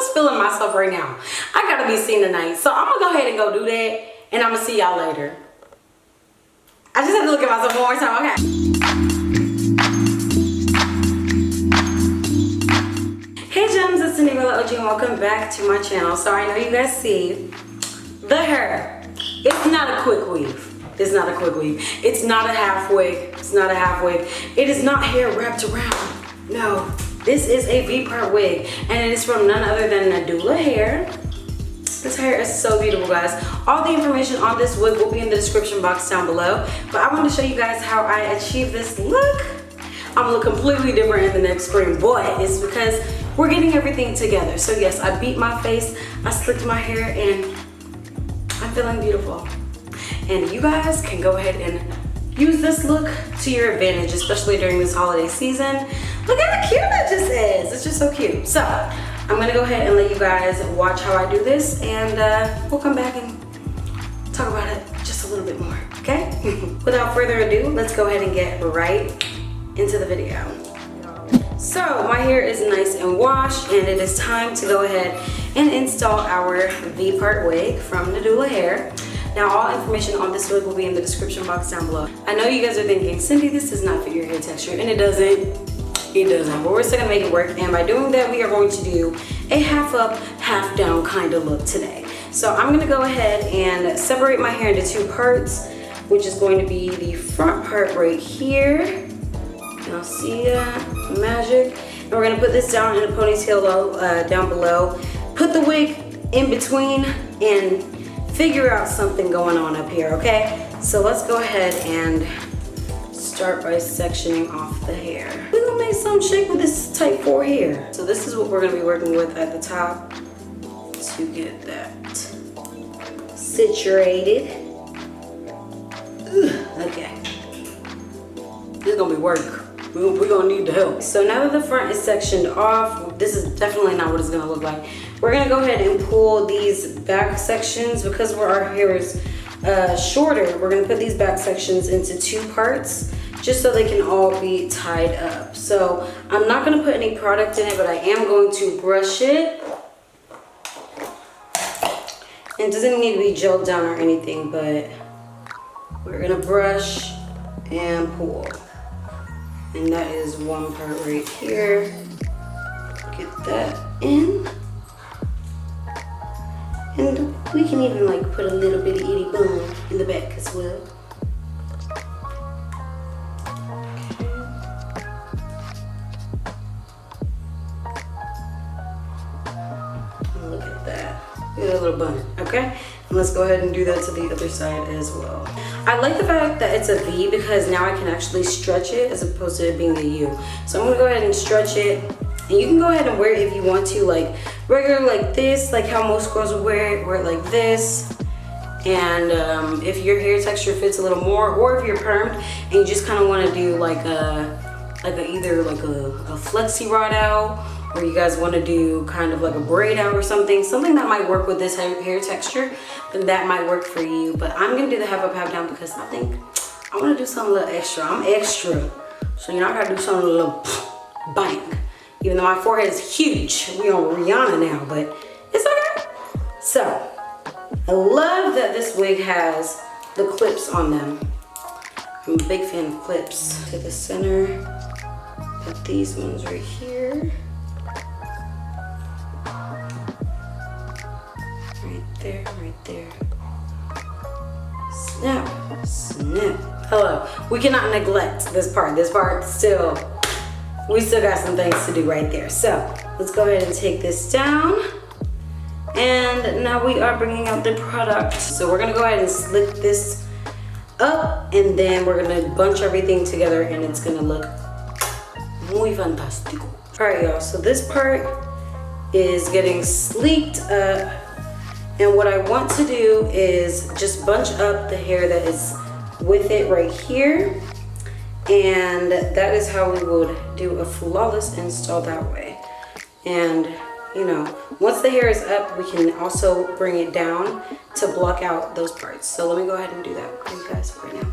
just feeling myself right now. I gotta be seen tonight. So I'm gonna go ahead and go do that, and I'm gonna see y'all later. I just have to look at myself one more time, okay? Hey gems, it's Cindyrella OG and welcome back to my channel. So I know you guys see the hair. It's not a quick weave. It's not a quick weave. It's not a half wig. It's not a half wig. It is not hair wrapped around. No, this is a V-part wig, and it is from none other than Nadula hair. This hair is so beautiful, guys. All the information on this wig will be in the description box down below. But I want to show you guys how I achieved this look. I'm gonna look completely different in the next frame, but it's because we're getting everything together. So yes, I beat my face, I slicked my hair, and I'm feeling beautiful. And you guys can go ahead and use this look to your advantage, especially during this holiday season. Look at how cute that just is. It's just so cute. So I'm gonna go ahead and let you guys watch how I do this, and we'll come back and talk about it just a little bit more, okay? Without further ado, let's go ahead and get right into the video. So my hair is nice and washed, and it is time to go ahead and install our V-part wig from Nadula hair. Now all information on this wig will be in the description box down below. I know you guys are thinking, Cindy, this does not fit your hair texture, and it doesn't. It doesn't, but we're still gonna make it work, and by doing that, we are going to do a half up, half down kind of look today. So I'm gonna go ahead and separate my hair into two parts, which is going to be the front part right here. Y'all see that? Magic. And we're gonna put this down in a ponytail down below. Put the wig in between and figure out something going on up here, okay? So let's go ahead and start by sectioning off the hair. We're gonna make some shape with this type 4 hair. So this is what we're gonna be working with at the top to get that situated. Okay. This is gonna be work. We're gonna need the help. So now that the front is sectioned off, this is definitely not what it's gonna look like. We're gonna go ahead and pull these back sections because where our hair is shorter. We're gonna put these back sections into two parts just so they can all be tied up. So I'm not gonna put any product in it, but I am going to brush it. And it doesn't need to be gelled down or anything, but we're gonna brush and pull. And that is one part right here. Get that in. And we can even like put a little bit of itty bun in the back as well. Okay. Look at that. Look at that little bun, okay? And let's go ahead and do that to the other side as well. I like the fact that it's a V because now I can actually stretch it as opposed to it being a U. So I'm gonna go ahead and stretch it. And you can go ahead and wear it if you want to, like regular like this, like how most girls would wear it like this. And if your hair texture fits a little more, or if you're permed and you just kind of want to do like either like a flexi rod out, or you guys want to do kind of like a braid out or something that might work with this hair texture, then that might work for you. But I'm gonna do the half up, half down because I think I want to do something a little extra. I'm extra, so you know I gotta do something a little bang. Even though my forehead is huge, we on Rihanna now, but it's okay. So, I love that this wig has the clips on them. I'm a big fan of clips. To the center, put these ones right here. Right there, right there. Snap, snap. Hello, we cannot neglect this part. This part still, we still got some things to do right there. So let's go ahead and take this down. And now we are bringing out the product. So we're gonna go ahead and slick this up, and then we're gonna bunch everything together, and it's gonna look muy fantástico. All right, y'all, so this part is getting sleeked up. And what I want to do is just bunch up the hair that is with it right here. And that is how we would do a flawless install that way. And you know, once the hair is up, we can also bring it down to block out those parts. So let me go ahead and do that for you guys right now.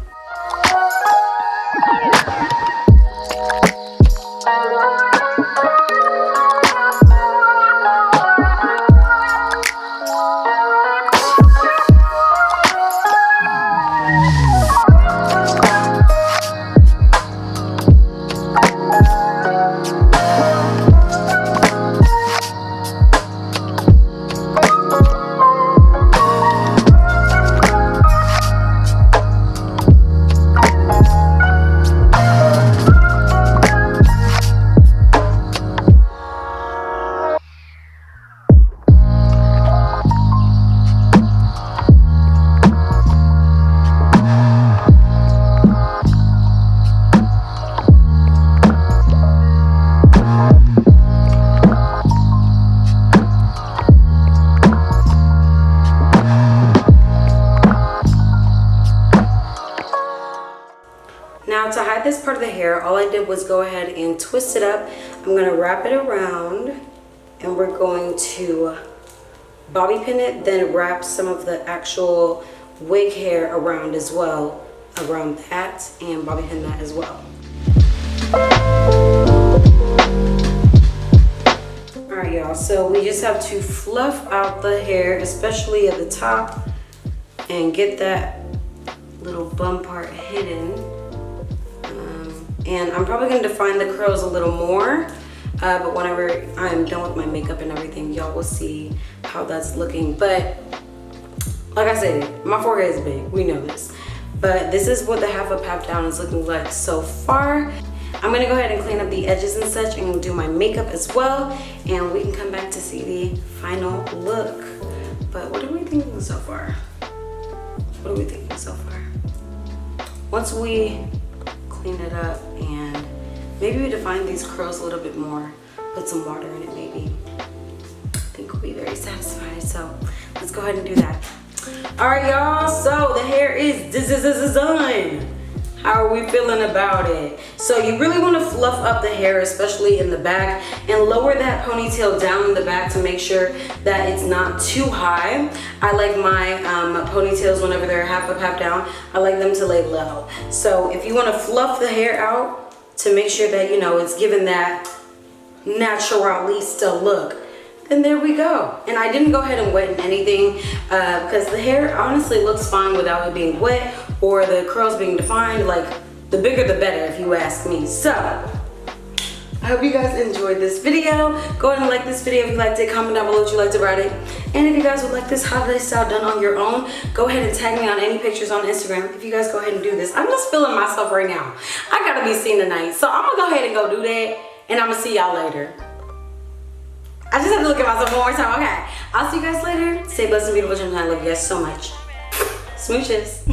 this part of the hair, all I did was go ahead and twist it up. I'm gonna wrap it around and we're going to bobby pin it, then wrap some of the actual wig hair around as well, around that, and bobby pin that as well. Alright y'all, so we just have to fluff out the hair, especially at the top, and get that little bum part hidden. And I'm probably going to define the curls a little more, but whenever I'm done with my makeup and everything, y'all will see how that's looking. But like I said, my forehead is big, we know this. But this is what the half a pat down is looking like so far. I'm gonna go ahead and clean up the edges and such and do my makeup as well, and we can come back to see the final look. But what are we thinking so far? What are we thinking so far? Once we clean it up and maybe we define these curls a little bit more, put some water in it maybe, I think we'll be very satisfied. So let's go ahead and do that. All right y'all, so the hair is done. How are we feeling about it? So you really want to fluff up the hair, especially in the back, and lower that ponytail down in the back to make sure that it's not too high. I like my ponytails, whenever they're half up, half down, I like them to lay low. So if you want to fluff the hair out to make sure that, you know, it's giving that naturalista look, then there we go. And I didn't go ahead and wet anything because the hair honestly looks fine without it being wet or the curls being defined. Like, the bigger the better if you ask me. So I hope you guys enjoyed this video. Go ahead and like this video if you liked it. Comment down below what you liked about it. And if you guys would like this holiday style done on your own, go ahead and tag me on any pictures on Instagram. If you guys go ahead and do this, I'm just feeling myself right now. I gotta be seen tonight, so I'm gonna go ahead and go do that, and I'm gonna see y'all later. I just have to look at myself one more time. Okay, I'll see you guys later. Stay blessed and beautiful. I love you guys so much. Smooches.